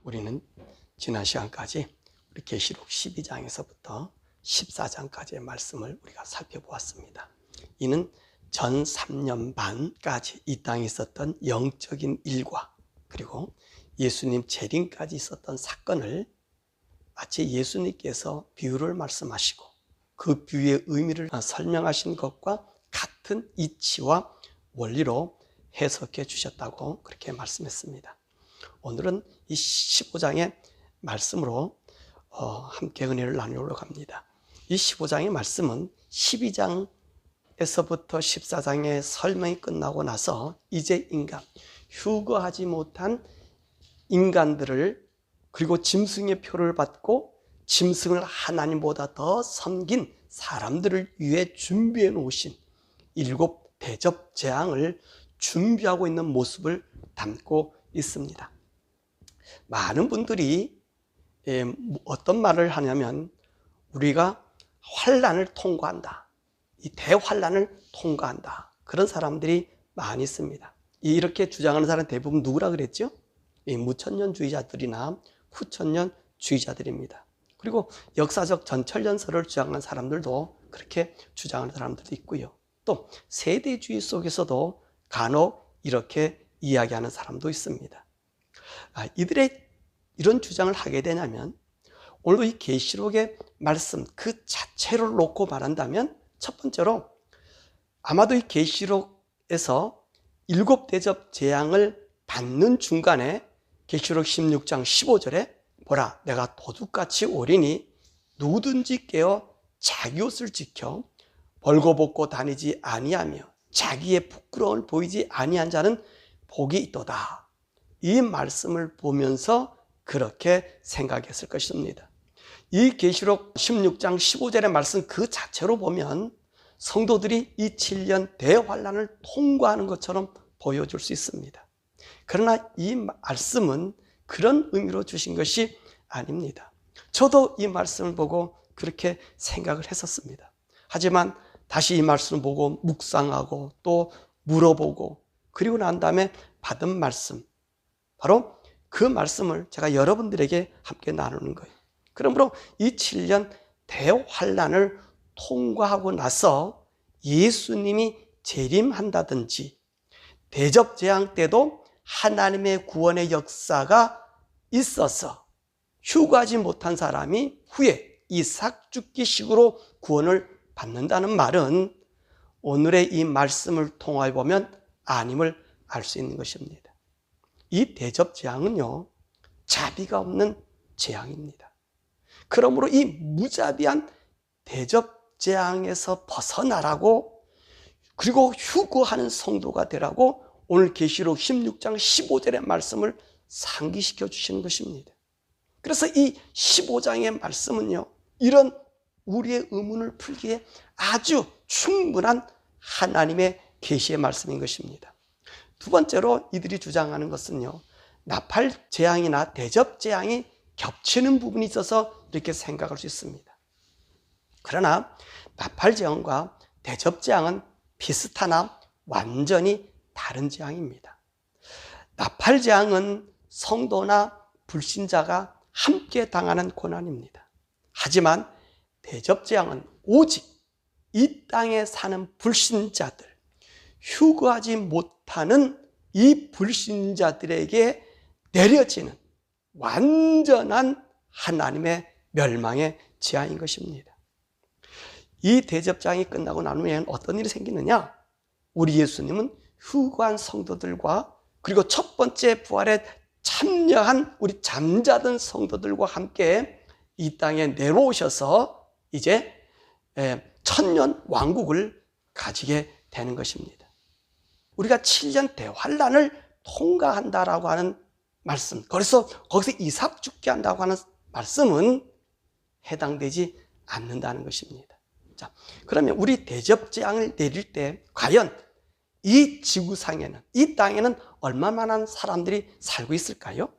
우리는 지난 시간까지 우리 계시록 12장에서부터 14장까지의 말씀을 우리가 살펴보았습니다. 이는 전 3년 반까지 이 땅에 있었던 영적인 일과 그리고 예수님 재림까지 있었던 사건을 마치 예수님께서 비유를 말씀하시고 그 비유의 의미를 설명하신 것과 같은 이치와 원리로 해석해 주셨다고 그렇게 말씀했습니다. 오늘은 이 15장의 말씀으로 함께 은혜를 나누려고 합니다. 이 15장의 말씀은 12장에서부터 14장의 설명이 끝나고 나서 이제 휴거하지 못한 인간들을 그리고 짐승의 표를 받고 짐승을 하나님보다 더 섬긴 사람들을 위해 준비해 놓으신 7 대접 재앙을 준비하고 있는 모습을 담고 있습니다. 많은 분들이 어떤 말을 하냐면 우리가 환난을 통과한다, 이 대환난을 통과한다, 그런 사람들이 많이 있습니다. 이렇게 주장하는 사람 대부분 누구라 그랬죠? 무천년주의자들이나 후천년주의자들입니다. 그리고 역사적 전천년설을 주장하는 사람들도 그렇게 주장하는 사람들도 있고요. 또 세대주의 속에서도 간혹 이렇게 이야기하는 사람도 있습니다. 이들의 이런 주장을 하게 되냐면 오늘도 이 계시록의 말씀 그 자체를 놓고 말한다면 첫 번째로 아마도 이 계시록에서 7 대접 재앙을 받는 중간에 계시록 16장 15절에 보라 내가 도둑같이 오리니 누구든지 깨어 자기 옷을 지켜 벌거벗고 다니지 아니하며 자기의 부끄러움을 보이지 아니한 자는 복이 있도다. 이 말씀을 보면서 그렇게 생각했을 것입니다. 이 계시록 16장 15절의 말씀 그 자체로 보면 성도들이 이 7년 대환난을 통과하는 것처럼 보여줄 수 있습니다. 그러나 이 말씀은 그런 의미로 주신 것이 아닙니다. 저도 이 말씀을 보고 그렇게 생각을 했었습니다. 하지만 다시 이 말씀을 보고 묵상하고 또 물어보고 그리고 난 다음에 받은 말씀, 바로 그 말씀을 제가 여러분들에게 함께 나누는 거예요. 그러므로 이 7년 대환난을 통과하고 나서 예수님이 재림한다든지 대접재앙 때도 하나님의 구원의 역사가 있어서 휴가하지 못한 사람이 후에 이 삭죽기식으로 구원을 받는다는 말은 오늘의 이 말씀을 통하여 보면 아님을 알 수 있는 것입니다. 이 대접재앙은요, 자비가 없는 재앙입니다. 그러므로 이 무자비한 대접재앙에서 벗어나라고 그리고 휴거하는 성도가 되라고 오늘 계시록 16장 15절의 말씀을 상기시켜 주시는 것입니다. 그래서 이 15장의 말씀은요, 이런 우리의 의문을 풀기에 아주 충분한 하나님의 계시의 말씀인 것입니다. 두 번째로 이들이 주장하는 것은요, 나팔 재앙이나 대접 재앙이 겹치는 부분이 있어서 이렇게 생각할 수 있습니다. 그러나 나팔 재앙과 대접 재앙은 비슷하나 완전히 다른 재앙입니다. 나팔 재앙은 성도나 불신자가 함께 당하는 고난입니다. 하지만 대접 재앙은 오직 이 땅에 사는 불신자들, 휴거하지 못하는 이 불신자들에게 내려지는 완전한 하나님의 멸망의 재앙인 것입니다. 이 대접장이 끝나고 난 후에는 어떤 일이 생기느냐? 우리 예수님은 휴거한 성도들과 그리고 첫 번째 부활에 참여한 우리 잠자던 성도들과 함께 이 땅에 내려오셔서 이제 천년 왕국을 가지게 되는 것입니다. 우리가 7년 대환난을 통과한다라고 하는 말씀, 그래서 거기서 이삭 죽게 한다고 하는 말씀은 해당되지 않는다는 것입니다. 자, 그러면 우리 대접재앙을 내릴 때 과연 이 지구상에는, 이 땅에는 얼마만한 사람들이 살고 있을까요?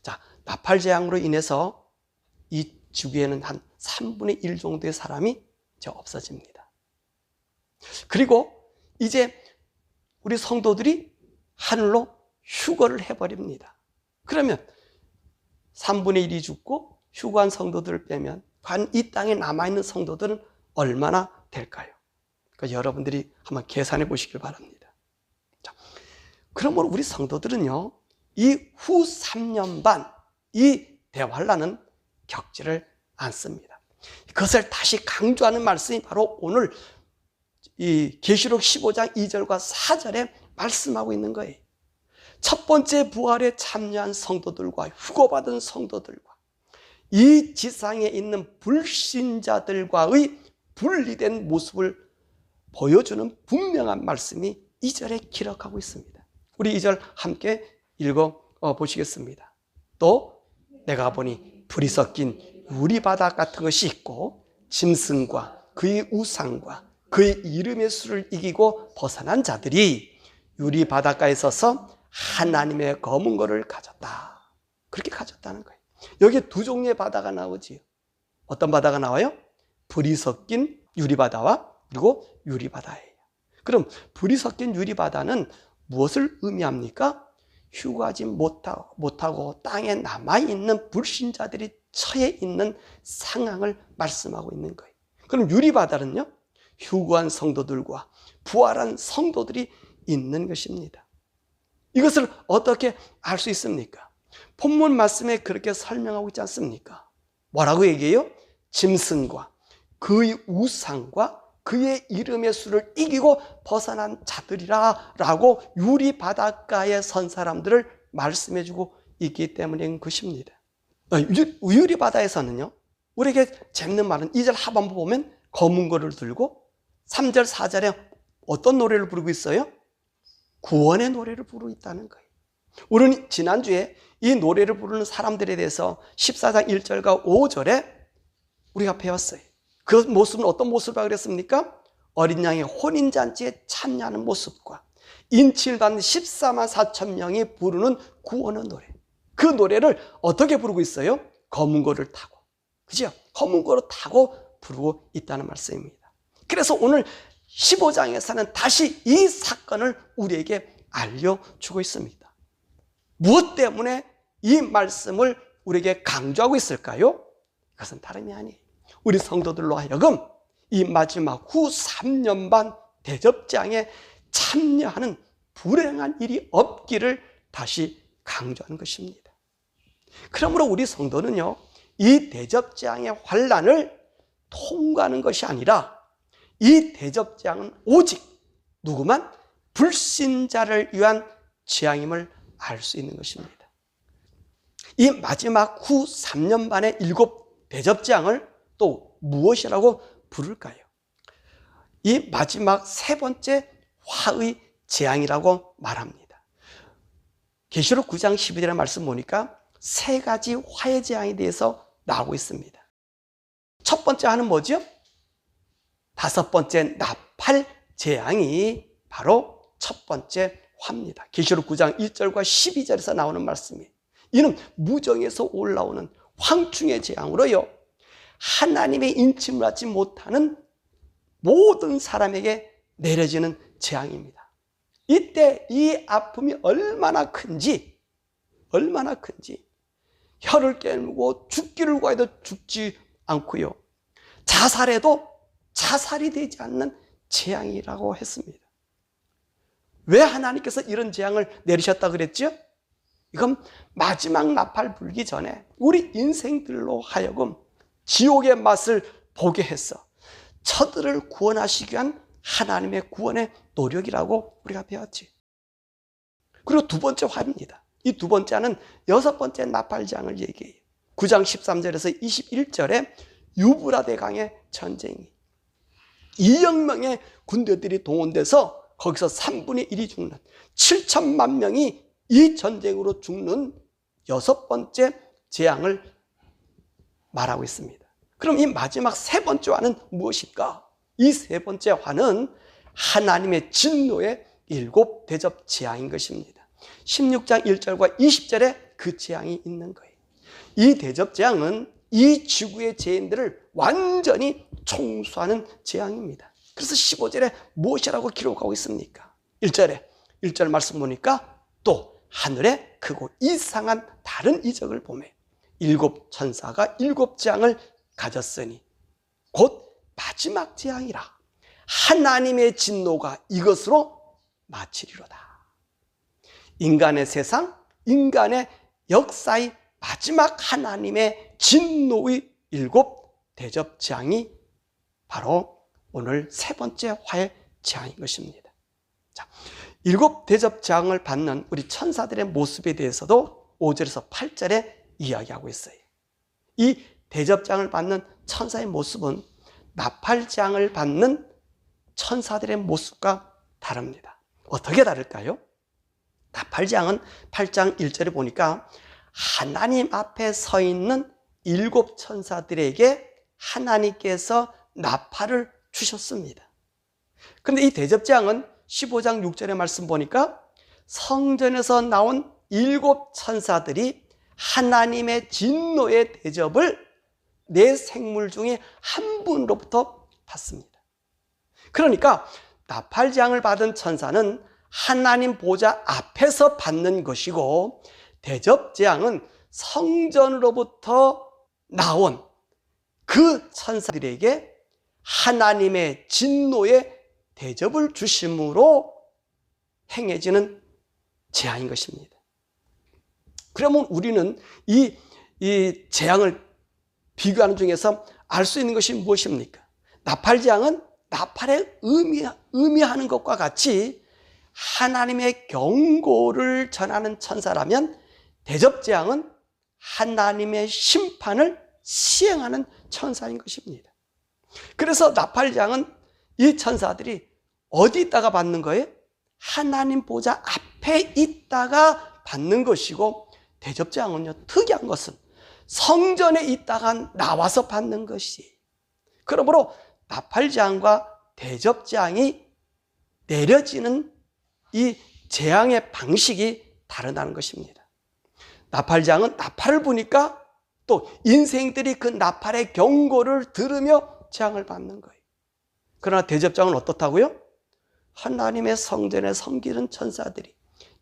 자, 나팔재앙으로 인해서 이 지구에는 한 3분의 1 정도의 사람이 이제 없어집니다. 그리고 이제 우리 성도들이 하늘로 휴거를 해버립니다. 그러면 3분의 1이 죽고 휴거한 성도들을 빼면 과연 이 땅에 남아있는 성도들은 얼마나 될까요? 그러니까 여러분들이 한번 계산해 보시길 바랍니다. 자, 그러므로 우리 성도들은요, 이 후 3년 반 이 대환란은 겪지를 않습니다. 그것을 다시 강조하는 말씀이 바로 오늘 이 계시록 15장 2절과 4절에 말씀하고 있는 거예요. 첫 번째 부활에 참여한 성도들과 휴거받은 성도들과 이 지상에 있는 불신자들과의 분리된 모습을 보여주는 분명한 말씀이 2절에 기록하고 있습니다. 우리 2절 함께 읽어 보시겠습니다. 또 내가 보니 불이 섞인 유리바닥 같은 것이 있고 짐승과 그의 우상과 그의 이름의 수를 이기고 벗어난 자들이 유리바닷가에 서서 하나님의 검은 거를 가졌다. 그렇게 가졌다는 거예요. 여기에 두 종류의 바다가 나오지요. 어떤 바다가 나와요? 불이 섞인 유리바다와 그리고 유리바다예요. 그럼 불이 섞인 유리바다는 무엇을 의미합니까? 휴가하지 못하고 땅에 남아있는 불신자들이 처해 있는 상황을 말씀하고 있는 거예요. 그럼 유리바다는요, 휴거한 성도들과 부활한 성도들이 있는 것입니다. 이것을 어떻게 알 수 있습니까? 본문 말씀에 그렇게 설명하고 있지 않습니까? 뭐라고 얘기해요? 짐승과 그의 우상과 그의 이름의 수를 이기고 벗어난 자들이라 라고 유리바닷가에 선 사람들을 말씀해주고 있기 때문인 것입니다. 유리바다에서는요, 우리에게 재밌는 말은 2절 하반부 보면 검은 거를 들고 3절 4절에 어떤 노래를 부르고 있어요? 구원의 노래를 부르고 있다는 거예요. 우리는 지난주에 이 노래를 부르는 사람들에 대해서 14장 1절과 5절에 우리가 배웠어요. 그 모습은 어떤 모습이라고 그랬습니까? 어린 양의 혼인잔치에 참여하는 모습과 인치를 받는 14만 4천 명이 부르는 구원의 노래. 그 노래를 어떻게 부르고 있어요? 검은 거를 타고. 그죠? 검은 거를 타고 부르고 있다는 말씀입니다. 그래서 오늘 15장에서는 다시 이 사건을 우리에게 알려주고 있습니다. 무엇 때문에 이 말씀을 우리에게 강조하고 있을까요? 그것은 다름이 아니에요. 우리 성도들로 하여금 이 마지막 후 3년 반 대접장에 참여하는 불행한 일이 없기를 다시 강조하는 것입니다. 그러므로 우리 성도는요, 이 대접장의 환란을 통과하는 것이 아니라 이 대접장은 오직 누구만? 불신자를 위한 재앙임을 알 수 있는 것입니다. 이 마지막 후 3년 반의 7 대접장을 또 무엇이라고 부를까요? 이 마지막 세 번째 화의 재앙이라고 말합니다. 계시록 9장 12절의 말씀 보니까 세 가지 화의 재앙에 대해서 나오고 있습니다. 첫 번째 화는 뭐죠? 5번째 나팔 재앙이 바로 첫 번째 화입니다. 계시록 9장 1절과 12절에서 나오는 말씀이에요. 이는 무정에서 올라오는 황충의 재앙으로요, 하나님의 인침을 받지 못하는 모든 사람에게 내려지는 재앙입니다. 이때 이 아픔이 얼마나 큰지 혀를 깨물고 죽기를 구해도 죽지 않고요, 자살해도 자살이 되지 않는 재앙이라고 했습니다. 왜 하나님께서 이런 재앙을 내리셨다 그랬죠? 이건 마지막 나팔 불기 전에 우리 인생들로 하여금 지옥의 맛을 보게 해서 저들을 구원하시기 위한 하나님의 구원의 노력이라고 우리가 배웠지. 그리고 두 번째 화입니다. 이 두 번째는 6번째 나팔장을 얘기해요. 9장 13절에서 21절에 유브라데 강의 전쟁이 2억 명의 군대들이 동원돼서 거기서 3분의 1이 죽는 7천만 명이 이 전쟁으로 죽는 6번째 재앙을 말하고 있습니다. 그럼 이 마지막 세 번째 화는 무엇일까? 이 세 번째 화는 하나님의 진노의 7 대접 재앙인 것입니다. 16장 1절과 20절에 그 재앙이 있는 거예요. 이 대접 재앙은 이 지구의 죄인들을 완전히 총수하는 재앙입니다. 그래서 15절에 무엇이라고 기록하고 있습니까? 1절 말씀 보니까 또 하늘에 크고 이상한 다른 이적을 보매 일곱 천사가 일곱 재앙을 가졌으니 곧 마지막 재앙이라. 하나님의 진노가 이것으로 마치리로다. 인간의 세상, 인간의 역사의 마지막 하나님의 진노의 일곱 대접 재앙이 바로 오늘 세 번째 화의 재앙인 것입니다. 자, 일곱 대접 재앙을 받는 우리 천사들의 모습에 대해서도 5절에서 8절에 이야기하고 있어요. 이 대접 재앙을 받는 천사의 모습은 나팔 재앙을 받는 천사들의 모습과 다릅니다. 어떻게 다를까요? 나팔 재앙은 8장 1절에 보니까 하나님 앞에 서 있는 일곱 천사들에게 하나님께서 나팔을 주셨습니다. 그런데 이 대접 재앙은 15장 6절의 말씀 보니까 성전에서 나온 일곱 천사들이 하나님의 진노의 대접을 네 생물 중에 한 분으로부터 받습니다. 그러니까 나팔 재앙을 받은 천사는 하나님 보좌 앞에서 받는 것이고, 대접 재앙은 성전으로부터 나온 그 천사들에게 하나님의 진노의 대접을 주심으로 행해지는 재앙인 것입니다. 그러면 우리는 이 재앙을 비교하는 중에서 알 수 있는 것이 무엇입니까? 나팔 재앙은 나팔에 의미하는 것과 같이 하나님의 경고를 전하는 천사라면, 대접 재앙은 하나님의 심판을 시행하는 천사인 것입니다. 그래서 나팔 재앙은 이 천사들이 어디 있다가 받는 거예요? 하나님 보좌 앞에 있다가 받는 것이고, 대접 재앙은요, 특이한 것은 성전에 있다가 나와서 받는 것이. 그러므로 나팔 재앙과 대접 재앙이 내려지는 이 재앙의 방식이 다르다는 것입니다. 나팔 재앙은 나팔을 부니까 또 인생들이 그 나팔의 경고를 들으며 재앙을 받는 거예요. 그러나 대접 재앙은 어떻다고요? 하나님의 성전에 섬기는 천사들이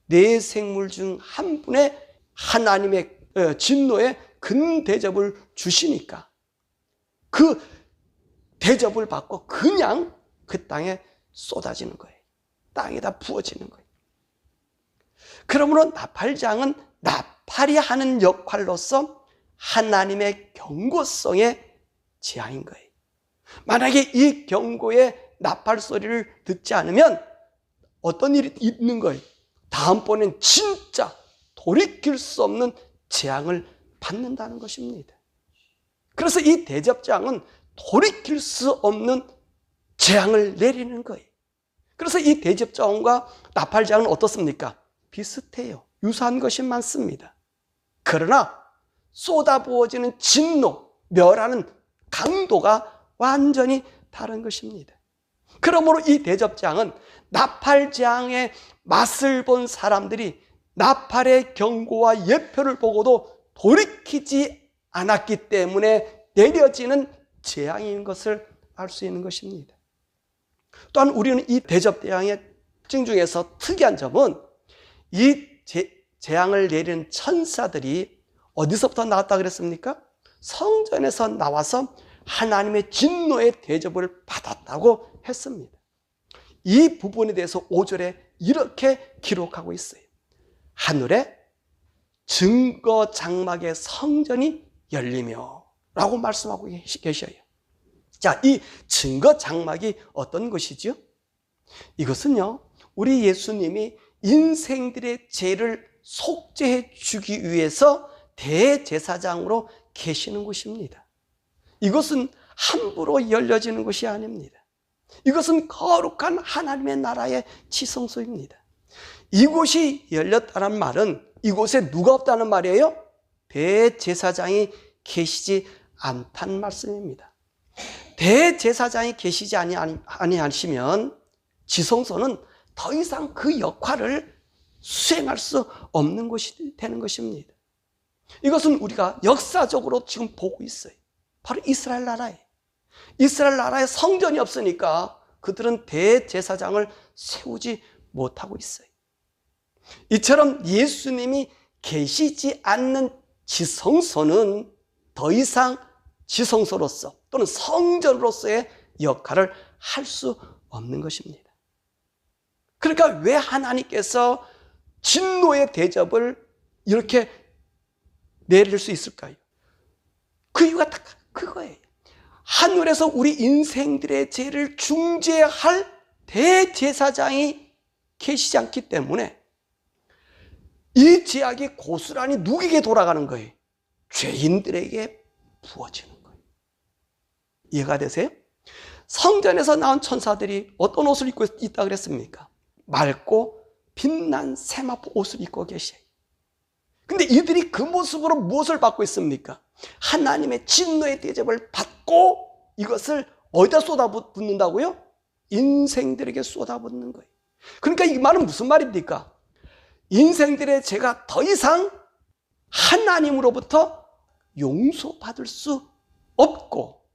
네 생물 중 한 분의 하나님의 진노의 근 대접을 주시니까 그 대접을 받고 그냥 그 땅에 쏟아지는 거예요. 땅에다 부어지는 거예요. 그러므로 나팔 재앙은 나팔이 하는 역할로서 하나님의 경고성의 재앙인 거예요. 만약에 이 경고의 나팔 소리를 듣지 않으면 어떤 일이 있는 거예요? 다음번엔 진짜 돌이킬 수 없는 재앙을 받는다는 것입니다. 그래서 이 대접 재앙은 돌이킬 수 없는 재앙을 내리는 거예요. 그래서 이 대접 재앙과 나팔 재앙은 어떻습니까? 비슷해요. 유사한 것이 많습니다. 그러나 쏟아부어지는 진노, 멸하는 강도가 완전히 다른 것입니다. 그러므로 이 대접 재앙은 나팔 재앙의 맛을 본 사람들이 나팔의 경고와 예표를 보고도 돌이키지 않았기 때문에 내려지는 재앙인 것을 알 수 있는 것입니다. 또한 우리는 이 대접 재앙의 특징 중에서 특이한 점은 이 재앙을 내리는 천사들이 어디서부터 나왔다 그랬습니까? 성전에서 나와서 하나님의 진노의 대접을 받았다고 했습니다. 이 부분에 대해서 5절에 이렇게 기록하고 있어요. 하늘에 증거 장막의 성전이 열리며 라고 말씀하고 계셔요. 자, 이 증거 장막이 어떤 것이죠? 이것은요, 우리 예수님이 인생들의 죄를 속죄해 주기 위해서 대제사장으로 계시는 곳입니다. 이것은 함부로 열려지는 것이 아닙니다. 이것은 거룩한 하나님의 나라의 지성소입니다. 이곳이 열렸다는 말은 이곳에 누가 없다는 말이에요? 대제사장이 계시지 않다는 말씀입니다. 대제사장이 계시지 아니하시면 지성소는 더 이상 그 역할을 수행할 수 없는 것이 되는 것입니다. 이것은 우리가 역사적으로 지금 보고 있어요. 바로 이스라엘 나라에. 이스라엘 나라에 성전이 없으니까 그들은 대제사장을 세우지 못하고 있어요. 이처럼 예수님이 계시지 않는 지성소는 더 이상 지성소로서 또는 성전으로서의 역할을 할 수 없는 것입니다. 그러니까 왜 하나님께서 진노의 대접을 이렇게 내릴 수 있을까요? 그 이유가 딱 그거예요. 하늘에서 우리 인생들의 죄를 중재할 대제사장이 계시지 않기 때문에 이 죄악이 고스란히 누구에게 돌아가는 거예요? 죄인들에게 부어지는 거예요. 이해가 되세요? 성전에서 나온 천사들이 어떤 옷을 입고 있다 그랬습니까? 맑고 빛난 세마포 옷을 입고 계셔요. 근데 이들이 그 모습으로 무엇을 받고 있습니까? 하나님의 진노의 대접을 받고 이것을 어디다 쏟아붓는다고요? 인생들에게 쏟아붓는 거예요. 그러니까 이 말은 무슨 말입니까? 인생들의 죄가 더 이상 하나님으로부터 용서받을 수 없고,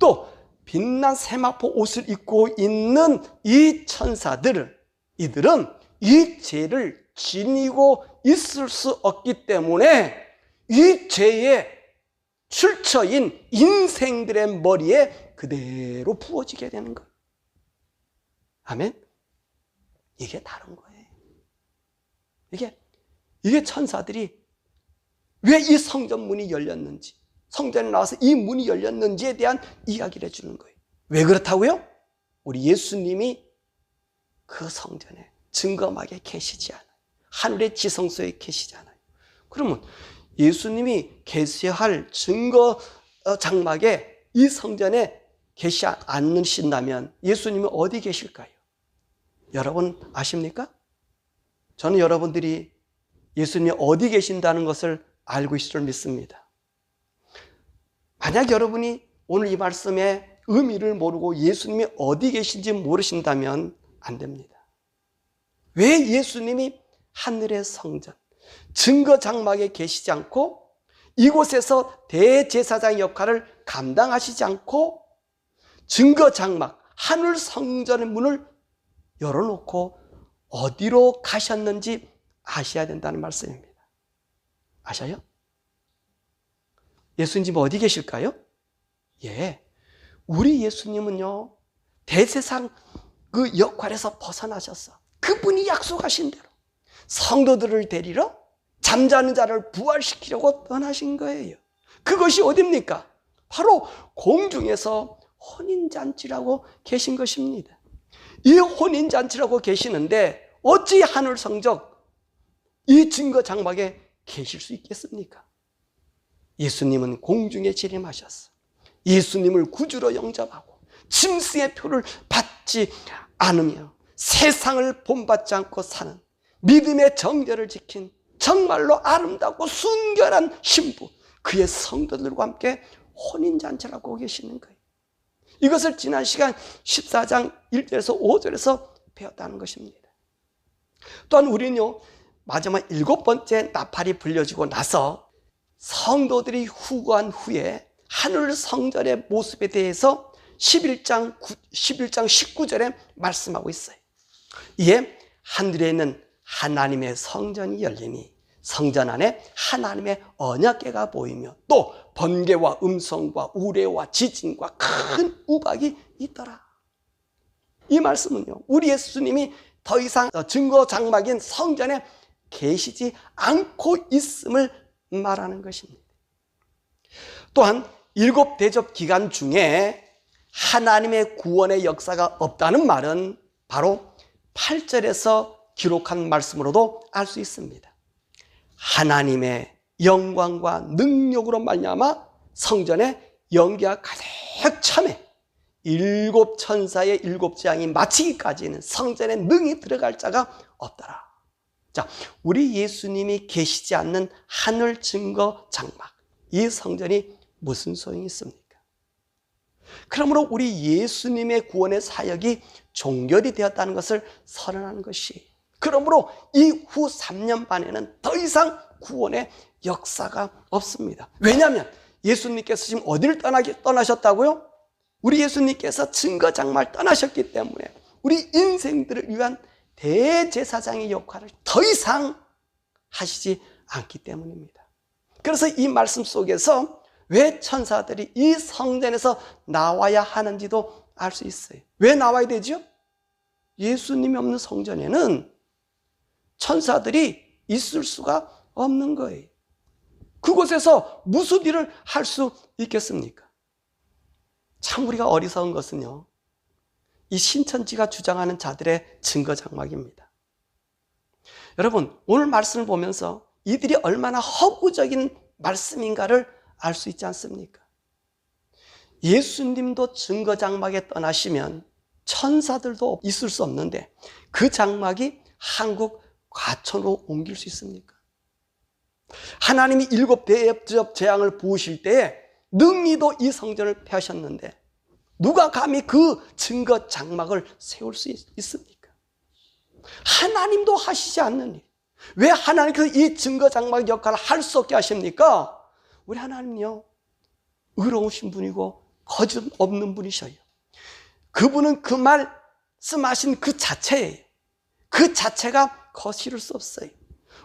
또 빛난 세마포 옷을 입고 있는 이 천사들을, 이들은 이 죄를 지니고 있을 수 없기 때문에 이 죄의 출처인 인생들의 머리에 그대로 부어지게 되는 거예요. 아멘? 이게 다른 거예요. 이게 천사들이 왜 이 성전 문이 열렸는지, 성전에 나와서 이 문이 열렸는지에 대한 이야기를 해주는 거예요. 왜 그렇다고요? 우리 예수님이 그 성전에 증거막에 계시지 않아요. 하늘의 지성소에 계시지 않아요. 그러면 예수님이 계시할 증거 장막에 이 성전에 계시지 않으신다면 예수님은 어디 계실까요? 여러분 아십니까? 저는 여러분들이 예수님이 어디 계신다는 것을 알고 있을 줄 믿습니다. 만약 여러분이 오늘 이 말씀의 의미를 모르고 예수님이 어디 계신지 모르신다면 안 됩니다. 왜 예수님이 하늘의 성전, 증거 장막에 계시지 않고 이곳에서 대제사장 역할을 감당하시지 않고 증거 장막, 하늘 성전의 문을 열어놓고 어디로 가셨는지 아셔야 된다는 말씀입니다. 아셔요? 예수님 어디 계실까요? 예, 우리 예수님은요 대제사장 그 역할에서 벗어나셨어. 그분이 약속하신 대로 성도들을 데리러 잠자는 자를 부활시키려고 떠나신 거예요. 그것이 어디입니까? 바로 공중에서 혼인잔치라고 계신 것입니다. 이 혼인잔치라고 계시는데 어찌 하늘 성적 이 증거 장막에 계실 수 있겠습니까? 예수님은 공중에 재림하셨어. 예수님을 구주로 영접하고 짐승의 표를 받지 않으며 세상을 본받지 않고 사는 믿음의 정죄를 지킨 정말로 아름답고 순결한 신부, 그의 성도들과 함께 혼인잔치를 하고 계시는 거예요. 이것을 지난 시간 14장 1절에서 5절에서 배웠다는 것입니다. 또한 우리는요 마지막 7번째 나팔이 불려지고 나서 성도들이 후거한 후에 하늘 성전의 모습에 대해서 11장 19절에 말씀하고 있어요. 이에 하늘에 있는 하나님의 성전이 열리니 성전 안에 하나님의 언약궤가 보이며 또 번개와 음성과 우레와 지진과 큰 우박이 있더라. 이 말씀은요 우리 예수님이 더 이상 증거 장막인 성전에 계시지 않고 있음을 말하는 것입니다. 또한 7 대접 기간 중에 하나님의 구원의 역사가 없다는 말은 바로 8절에서 기록한 말씀으로도 알 수 있습니다. 하나님의 영광과 능력으로 말미암아 성전에 연기가 가득 차매 7 천사의 7 재앙이 마치기까지는 성전에 능히 들어갈 자가 없더라. 자, 우리 예수님이 계시지 않는 하늘 증거 장막, 이 성전이 무슨 소용이 있습니까? 그러므로 우리 예수님의 구원의 사역이 종결이 되었다는 것을 선언하는 것이, 그러므로 이후 3년 반에는 더 이상 구원의 역사가 없습니다. 왜냐하면 예수님께서 지금 어디를 떠나셨다고요? 우리 예수님께서 증거 장막을 떠나셨기 때문에 우리 인생들을 위한 대제사장의 역할을 더 이상 하시지 않기 때문입니다. 그래서 이 말씀 속에서 왜 천사들이 이 성전에서 나와야 하는지도 알 수 있어요. 왜 나와야 되죠? 예수님이 없는 성전에는 천사들이 있을 수가 없는 거예요. 그곳에서 무슨 일을 할 수 있겠습니까? 참 우리가 어리석은 것은요, 이 신천지가 주장하는 자들의 증거 장막입니다. 여러분, 오늘 말씀을 보면서 이들이 얼마나 허구적인 말씀인가를 알 수 있지 않습니까? 예수님도 증거 장막에 떠나시면 천사들도 있을 수 없는데 그 장막이 한국 과천으로 옮길 수 있습니까? 하나님이 7 대접 재앙을 부으실 때에 능히도 이 성전을 펴셨는데 누가 감히 그 증거 장막을 세울 수 있습니까? 하나님도 하시지 않는 일. 왜 하나님께서 이 증거 장막 역할을 할 수 없게 하십니까? 우리 하나님은요, 의로우신 분이고 거짓 없는 분이셔요. 그분은 그 말씀하신 그 자체예요. 그 자체가 거스를 수 없어요.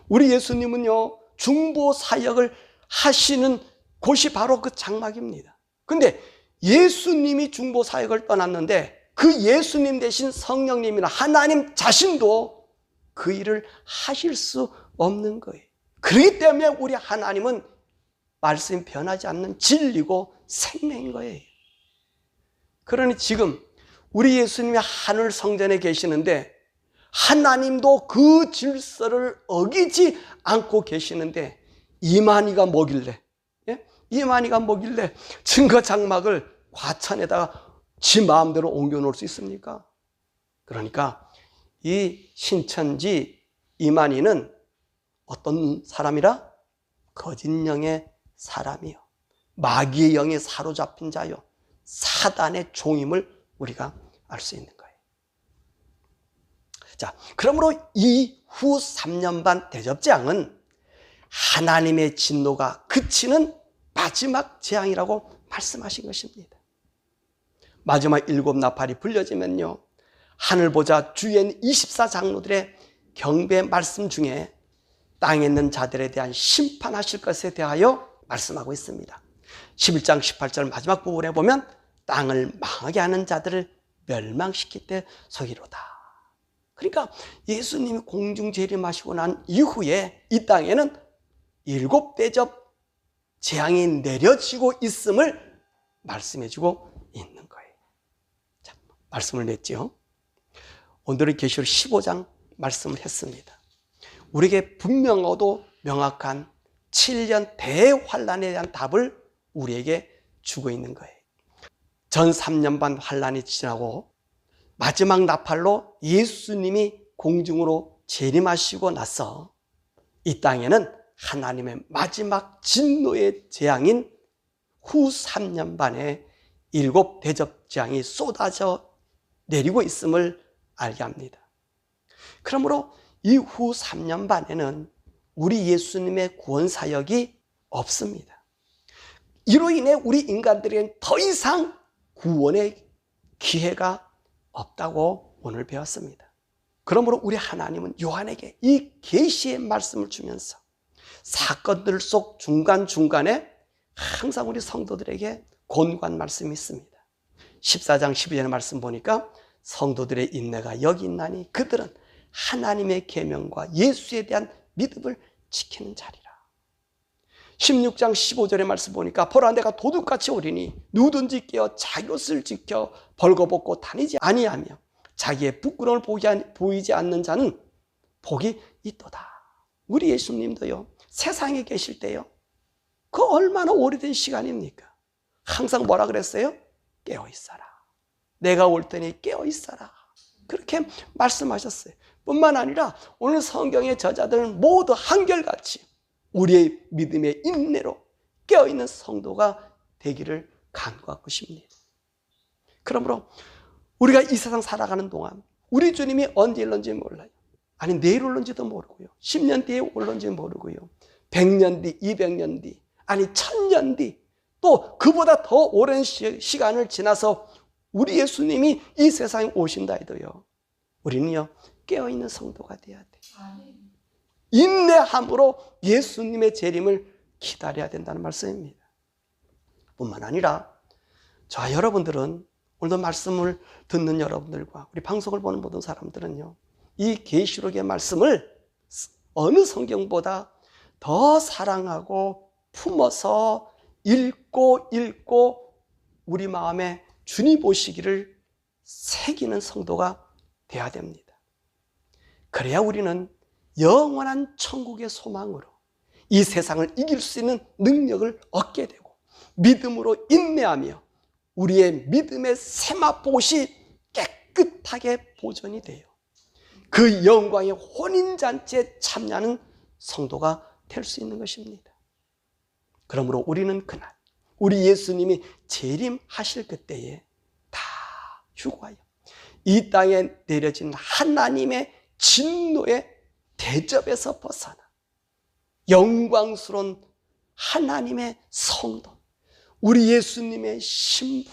우리 예수님은요, 중보 사역을 하시는 곳이 바로 그 장막입니다. 근데 예수님이 중보 사역을 떠났는데 그 예수님 대신 성령님이나 하나님 자신도 그 일을 하실 수 없는 거예요. 그렇기 때문에 우리 하나님은 말씀이 변하지 않는 진리고 생명인 거예요. 그러니 지금 우리 예수님이 하늘 성전에 계시는데 하나님도 그 질서를 어기지 않고 계시는데 이만희가 뭐길래, 이만희가 뭐길래 증거 장막을 과천에다가 지 마음대로 옮겨놓을 수 있습니까? 그러니까 이 신천지 이만희는 어떤 사람이라? 거짓 영의 사람이요, 마귀의 영에 사로잡힌 자요, 사단의 종임을 우리가 알 수 있는 거예요. 자, 그러므로 이후 3년 반 대접재앙은 하나님의 진노가 그치는 마지막 재앙이라고 말씀하신 것입니다. 마지막 7 나팔이 불려지면요, 하늘 보자 주엔 24장로들의 경배 말씀 중에 땅에 있는 자들에 대한 심판하실 것에 대하여 말씀하고 있습니다. 11장 18절 마지막 부분에 보면 땅을 망하게 하는 자들을 멸망시킬 때 서기로다. 그러니까 예수님이 공중 재림하시고 난 이후에 이 땅에는 7 대접 재앙이 내려지고 있음을 말씀해주고 있는 거예요. 자, 말씀을 냈죠. 오늘은 계시록 15장 말씀을 했습니다. 우리에게 분명하고 명확한 7년 대환란에 대한 답을 우리에게 주고 있는 거예요. 전 3년 반 환란이 지나고 마지막 나팔로 예수님이 공중으로 재림하시고 나서 이 땅에는 하나님의 마지막 진노의 재앙인 후 3년 반에 7 대접 재앙이 쏟아져 내리고 있음을 알게 합니다. 그러므로 이후 3년 반에는 우리 예수님의 구원 사역이 없습니다. 이로 인해 우리 인간들에게는 더 이상 구원의 기회가 없다고 오늘 배웠습니다. 그러므로 우리 하나님은 요한에게 이 계시의 말씀을 주면서 사건들 속 중간중간에 항상 우리 성도들에게 권고한 말씀이 있습니다. 14장 12절의 말씀 보니까 성도들의 인내가 여기 있나니 그들은 하나님의 계명과 예수에 대한 믿음을 지키는 자리라. 16장 15절의 말씀 보니까 보라 내가 도둑같이 오리니 누구든지 깨어 자기 옷을 지켜 벌거벗고 다니지 아니하며 자기의 부끄러움을 보이지 않는 자는 복이 있도다. 우리 예수님도요, 세상에 계실 때요, 그 얼마나 오래된 시간입니까? 항상 뭐라 그랬어요? 깨어 있어라. 내가 올 테니 깨어 있어라. 그렇게 말씀하셨어요. 뿐만 아니라 오늘 성경의 저자들은 모두 한결같이 우리의 믿음의 인내로 깨어있는 성도가 되기를 간구하고 싶습니다. 그러므로 우리가 이 세상 살아가는 동안 우리 주님이 언제 올는지 몰라요. 아니 내일 올는지도 모르고요, 10년 뒤에 올는지 모르고요, 100년 뒤, 200년 뒤, 아니 1000년 뒤, 또 그보다 더 오랜 시간을 지나서 우리 예수님이 이 세상에 오신다 해도요, 우리는요 깨어있는 성도가 돼야 돼요. 인내함으로 예수님의 재림을 기다려야 된다는 말씀입니다. 뿐만 아니라 저와 여러분들은, 오늘도 말씀을 듣는 여러분들과 우리 방송을 보는 모든 사람들은요, 이 계시록의 말씀을 어느 성경보다 더 사랑하고 품어서 읽고 우리 마음에 주님 보시기를 새기는 성도가 되어야 됩니다. 그래야 우리는 영원한 천국의 소망으로 이 세상을 이길 수 있는 능력을 얻게 되고, 믿음으로 인내하며 우리의 믿음의 세마포옷이 깨끗하게 보존이 돼요. 그 영광의 혼인잔치에 참여하는 성도가 될 수 있는 것입니다. 그러므로 우리는 그날 우리 예수님이 재림하실 그때에 다 휴거하여 이 땅에 내려진 하나님의 진노의 대접에서 벗어나 영광스러운 하나님의 성도, 우리 예수님의 신부,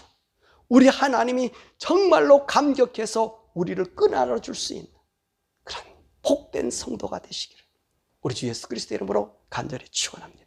우리 하나님이 정말로 감격해서 우리를 끈안아 줄 수 있는 그런 복된 성도가 되시기를 우리 주 예수 그리스도의 이름으로 간절히 축원합니다.